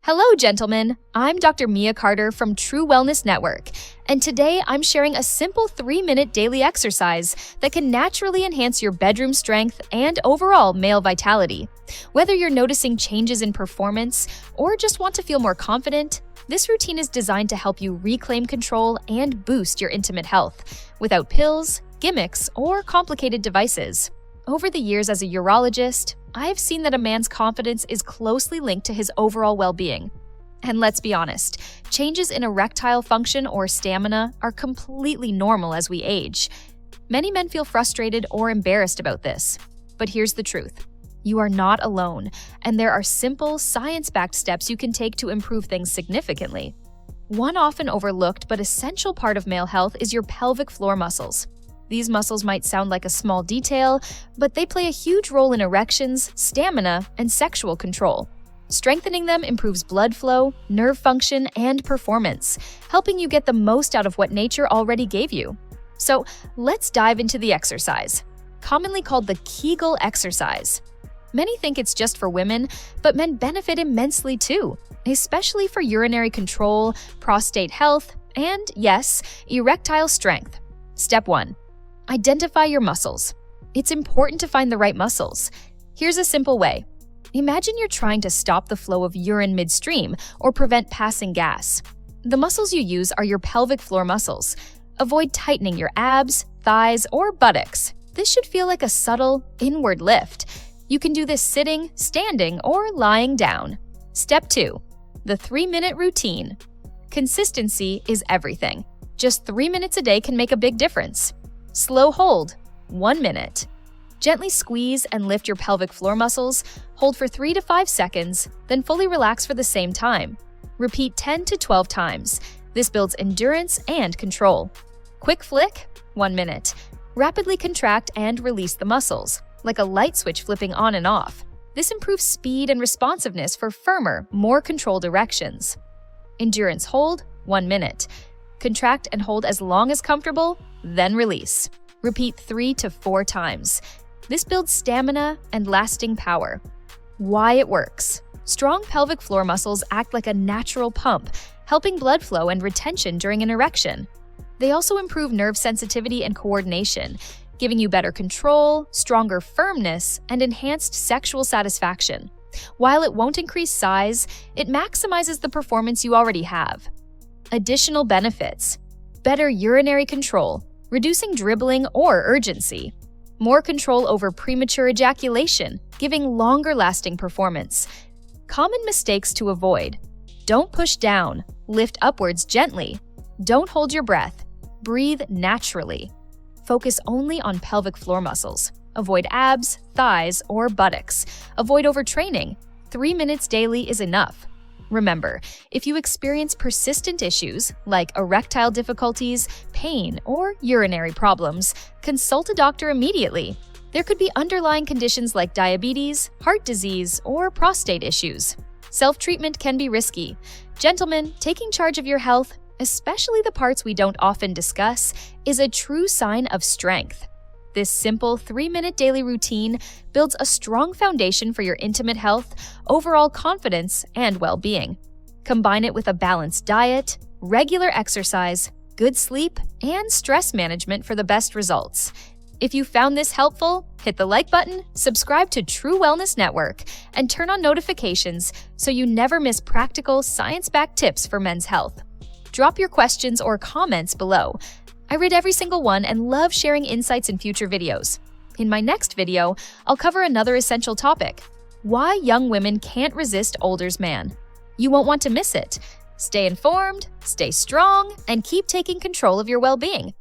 Hello, gentlemen. I'm Dr. Mia Carter from True Wellness Network, and today I'm sharing a simple 3-minute daily exercise that can naturally enhance your bedroom strength and overall male vitality. Whether you're noticing changes in performance or just want to feel more confident, this routine is designed to help you reclaim control and boost your intimate health without pills, gimmicks, or complicated devices. Over the years as a urologist, I've seen that a man's confidence is closely linked to his overall well-being. And let's be honest, changes in erectile function or stamina are completely normal as we age. Many men feel frustrated or embarrassed about this. But here's the truth. You are not alone, and there are simple, science-backed steps you can take to improve things significantly. One often overlooked but essential part of male health is your pelvic floor muscles. These muscles might sound like a small detail, but they play a huge role in erections, stamina, and sexual control. Strengthening them improves blood flow, nerve function, and performance, helping you get the most out of what nature already gave you. So let's dive into the exercise, commonly called the Kegel exercise. Many think it's just for women, but men benefit immensely too, especially for urinary control, prostate health, and yes, erectile strength. Step 1. Identify your muscles. It's important to find the right muscles. Here's a simple way. Imagine you're trying to stop the flow of urine midstream or prevent passing gas. The muscles you use are your pelvic floor muscles. Avoid tightening your abs, thighs, or buttocks. This should feel like a subtle, inward lift. You can do this sitting, standing, or lying down. Step 2. The 3-minute routine. Consistency is everything. Just 3 minutes a day can make a big difference. Slow hold, 1 minute. Gently squeeze and lift your pelvic floor muscles, hold for 3 to 5 seconds, then fully relax for the same time. Repeat 10 to 12 times. This builds endurance and control. Quick flick, 1 minute. Rapidly contract and release the muscles, like a light switch flipping on and off. This improves speed and responsiveness for firmer, more controlled erections. Endurance hold, 1 minute. Contract and hold as long as comfortable, then release. Repeat 3 to 4 times. This builds stamina and lasting power. Why it works. Strong pelvic floor muscles act like a natural pump, helping blood flow and retention during an erection. They also improve nerve sensitivity and coordination, giving you better control, stronger firmness, and enhanced sexual satisfaction. While it won't increase size, it maximizes the performance you already have. Additional benefits: better urinary control, reducing dribbling or urgency, more control over premature ejaculation, giving longer-lasting performance. Common mistakes to avoid: don't push down, lift upwards gently, don't hold your breath, breathe naturally. Focus only on pelvic floor muscles. Avoid abs, thighs, or buttocks. Avoid overtraining. 3 minutes daily is enough. Remember, if you experience persistent issues like erectile difficulties, pain, or urinary problems, consult a doctor immediately. There could be underlying conditions like diabetes, heart disease, or prostate issues. Self-treatment can be risky. Gentlemen, taking charge of your health, especially the parts we don't often discuss, is a true sign of strength. This simple 3-minute daily routine builds a strong foundation for your intimate health, overall confidence, and well-being. Combine it with a balanced diet, regular exercise, good sleep, and stress management for the best results. If you found this helpful, hit the like button, subscribe to True Wellness Network, and turn on notifications so you never miss practical, science-backed tips for men's health. Drop your questions or comments below. I read every single one and love sharing insights in future videos. In my next video, I'll cover another essential topic: why young women can't resist older's man. You won't want to miss it. Stay informed, stay strong, and keep taking control of your well-being.